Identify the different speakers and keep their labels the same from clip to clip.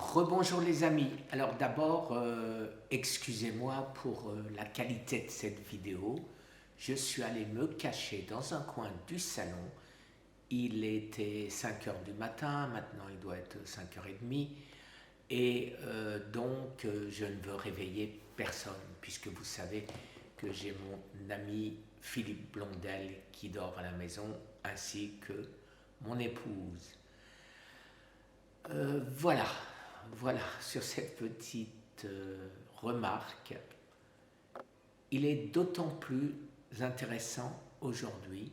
Speaker 1: Rebonjour les amis. Alors d'abord, excusez-moi pour la qualité de cette vidéo. Je suis allé me cacher dans un coin du salon. Il était 5 heures du matin, maintenant il doit être 5h30. Et donc je ne veux réveiller personne, puisque vous savez que j'ai mon ami Philippe Blondel qui dort à la maison, ainsi que mon épouse. Voilà, sur cette petite remarque, il est d'autant plus intéressant aujourd'hui,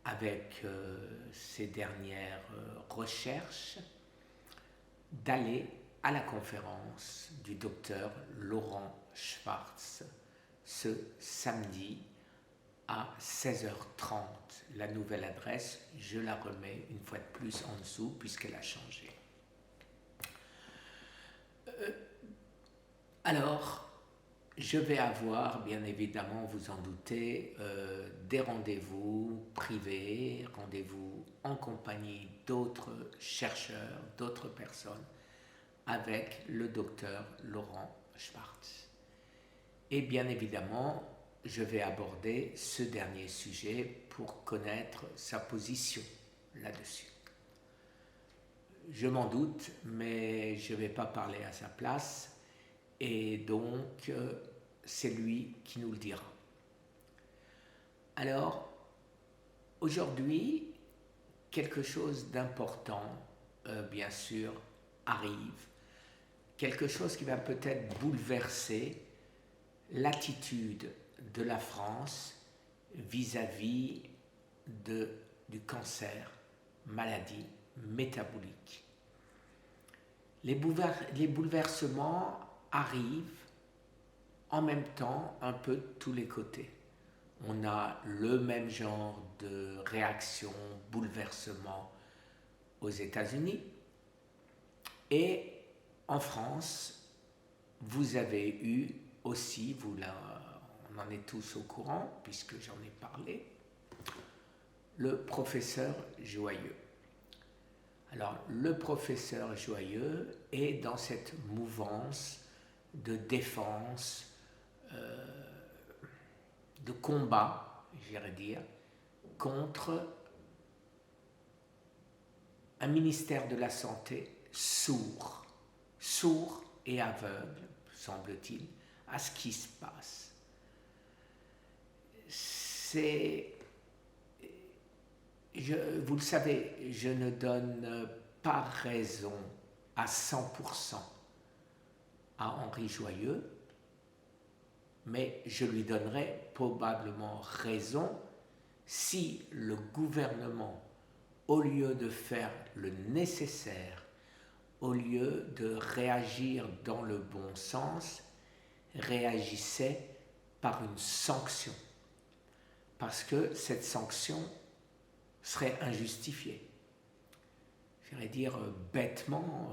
Speaker 1: avec ces dernières recherches, d'aller à la conférence du docteur Laurent Schwartz ce samedi à 16h30. La nouvelle adresse, je la remets une fois de plus en dessous puisqu'elle a changé. Alors, je vais avoir, bien évidemment, vous en doutez, des rendez-vous privés, rendez-vous en compagnie d'autres chercheurs, d'autres personnes, avec le docteur Laurent Schwartz. Et bien évidemment, je vais aborder ce dernier sujet pour connaître sa position là-dessus. Je m'en doute, mais je ne vais pas parler à sa place, et donc c'est lui qui nous le dira. Alors, aujourd'hui, quelque chose d'important, bien sûr, arrive. Quelque chose qui va peut-être bouleverser l'attitude de la France vis-à-vis du cancer, maladie métabolique. Les bouleversements arrivent en même temps un peu de tous les côtés. On a le même genre de réaction, bouleversement aux États-Unis, et en France, vous avez eu aussi, on en est tous au courant, puisque j'en ai parlé, le professeur Joyeux. Alors, le professeur Joyeux est dans cette mouvance de défense, de combat, j'irais dire, contre un ministère de la Santé sourd et aveugle, semble-t-il, à ce qui se passe. Vous le savez, je ne donne pas raison à 100% à Henri Joyeux, mais je lui donnerai probablement raison si le gouvernement, au lieu de faire le nécessaire, au lieu de réagir dans le bon sens, réagissait par une sanction. Parce que cette sanction serait injustifiée. J'irais dire bêtement,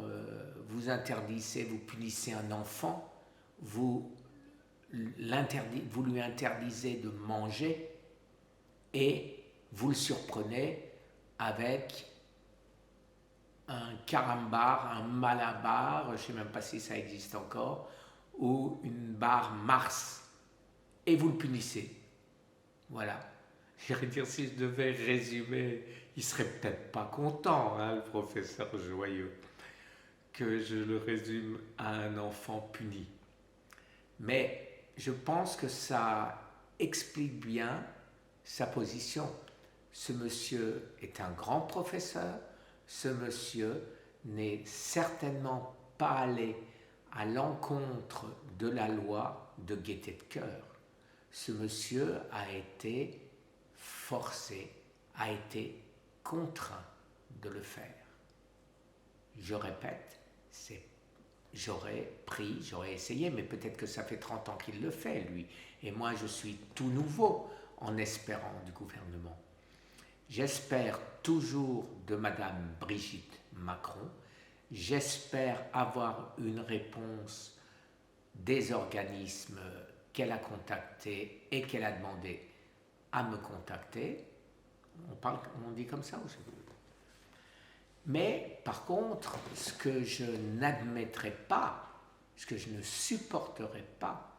Speaker 1: vous punissez un enfant, vous lui interdisez de manger et vous le surprenez avec un carambar, un malabar, je ne sais même pas si ça existe encore, ou une barre Mars, et vous le punissez. Voilà. J'irais dire, si je devais résumer, il serait peut-être pas content, hein, le professeur Joyeux, que je le résume à un enfant puni. Mais je pense que ça explique bien sa position. Ce monsieur est un grand professeur, ce monsieur n'est certainement pas allé à l'encontre de la loi de gaieté de cœur. Ce monsieur a été forcé, a été contraint de le faire. Je répète, j'aurais essayé, mais peut-être que ça fait 30 ans qu'il le fait, lui. Et moi, je suis tout nouveau en espérant du gouvernement. J'espère toujours de Madame Brigitte Macron. J'espère avoir une réponse des organismes qu'elle a contactés et qu'elle a demandé à me contacter. On dit comme ça aussi. Mais par contre, ce que je n'admettrai pas, ce que je ne supporterai pas,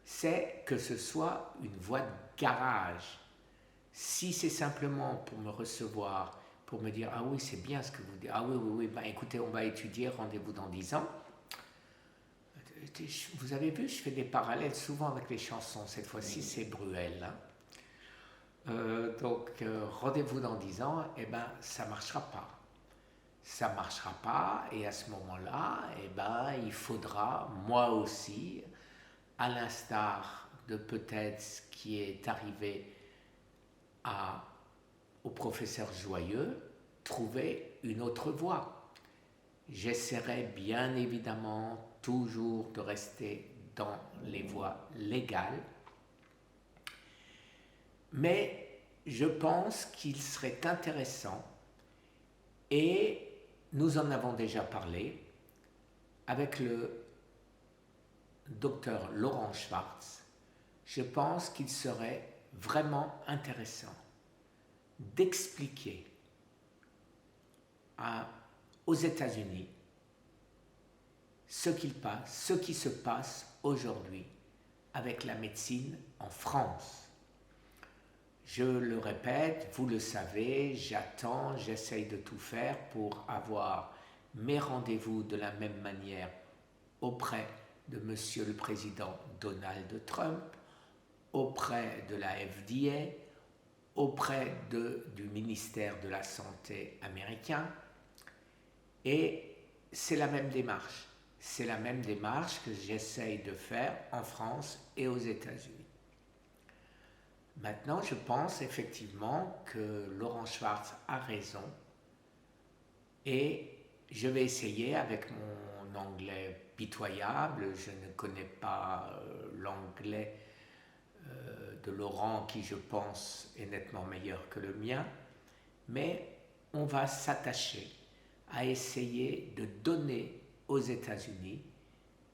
Speaker 1: c'est que ce soit une voie de garage. Si c'est simplement pour me recevoir, pour me dire « Ah oui, c'est bien ce que vous dites. Ah oui, oui, oui, ben écoutez, on va étudier, rendez-vous dans 10 ans. » Vous avez vu, je fais des parallèles souvent avec les chansons. Cette fois-ci, c'est Bruel. Hein. Donc, rendez-vous dans 10 ans, eh ben, ça ne marchera pas. Ça ne marchera pas, et à ce moment-là, eh ben, il faudra, moi aussi, à l'instar de peut-être ce qui est arrivé au professeur Joyeux, trouver une autre voie. J'essaierai bien évidemment toujours de rester dans les voies légales, mais je pense qu'il serait intéressant, et nous en avons déjà parlé avec le docteur Laurent Schwartz, je pense qu'il serait vraiment intéressant d'expliquer aux États-Unis ce qui se passe aujourd'hui avec la médecine en France. Je le répète, vous le savez, j'essaye de tout faire pour avoir mes rendez-vous de la même manière auprès de Monsieur le Président Donald Trump, auprès de la FDA, auprès du ministère de la Santé américain, et c'est la même démarche. C'est la même démarche que j'essaye de faire en France et aux États-Unis. Maintenant, je pense effectivement que Laurent Schwartz a raison, et je vais essayer avec mon anglais pitoyable. Je ne connais pas l'anglais de Laurent, qui je pense est nettement meilleur que le mien, mais on va s'attacher à essayer de donner aux États-Unis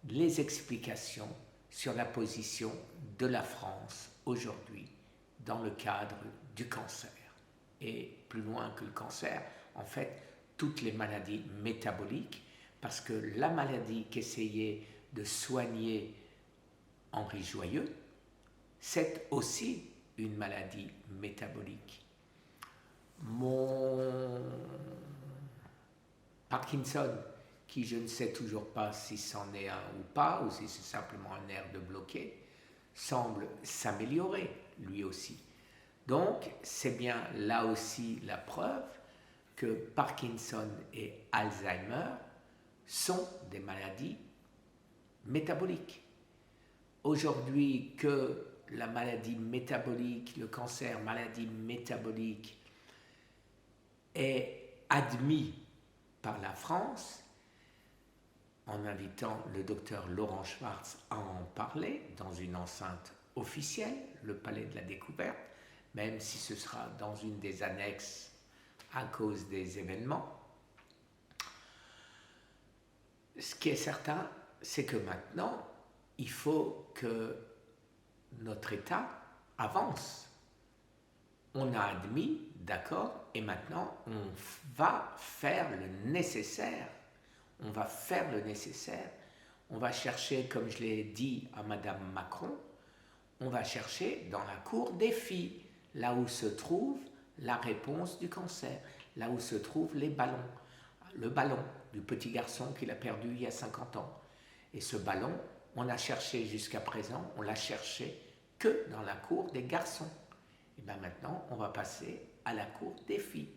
Speaker 1: les explications sur la position de la France aujourd'hui dans le cadre du cancer. Et plus loin que le cancer, en fait, toutes les maladies métaboliques, parce que la maladie qu'essayait de soigner Henri Joyeux, c'est aussi une maladie métabolique. Mon Parkinson, qui je ne sais toujours pas si c'en est un ou pas, ou si c'est simplement un nerf de bloqué, semble s'améliorer lui aussi. Donc, c'est bien là aussi la preuve que Parkinson et Alzheimer sont des maladies métaboliques. Aujourd'hui, que la maladie métabolique, le cancer, maladie métabolique, est admis par la France, en invitant le docteur Laurent Schwartz à en parler dans une enceinte officielle, le Palais de la Découverte, même si ce sera dans une des annexes à cause des événements. Ce qui est certain, c'est que maintenant, il faut que notre État avance. On a admis, d'accord, et maintenant on va faire le nécessaire. On va faire le nécessaire. On va chercher, comme je l'ai dit à Madame Macron, on va chercher dans la cour des filles, là où se trouve la réponse du cancer, là où se trouvent les ballons. Le ballon du petit garçon qu'il a perdu il y a 50 ans. Et ce ballon, on l'a cherché jusqu'à présent, on l'a cherché que dans la cour des garçons. Et bien maintenant, on va passer à la cour des filles.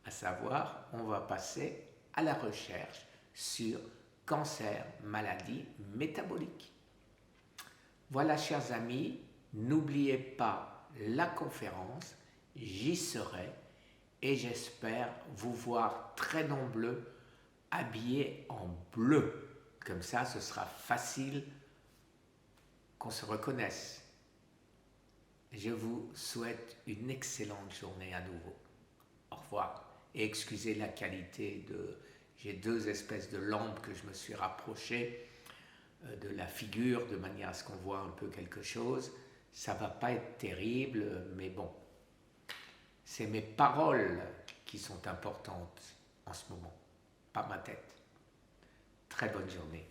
Speaker 1: À savoir, on va passer à la recherche sur cancer, maladie métabolique. Voilà, chers amis, n'oubliez pas la conférence, j'y serai et j'espère vous voir très nombreux habillés en bleu. Comme ça, ce sera facile qu'on se reconnaisse. Je vous souhaite une excellente journée à nouveau. Au revoir. Et excusez la qualité de... J'ai deux espèces de lampes que je me suis rapproché de la figure de manière à ce qu'on voit un peu quelque chose. Ça ne va pas être terrible, mais bon. C'est mes paroles qui sont importantes en ce moment. pas ma tête. Très bonne journée.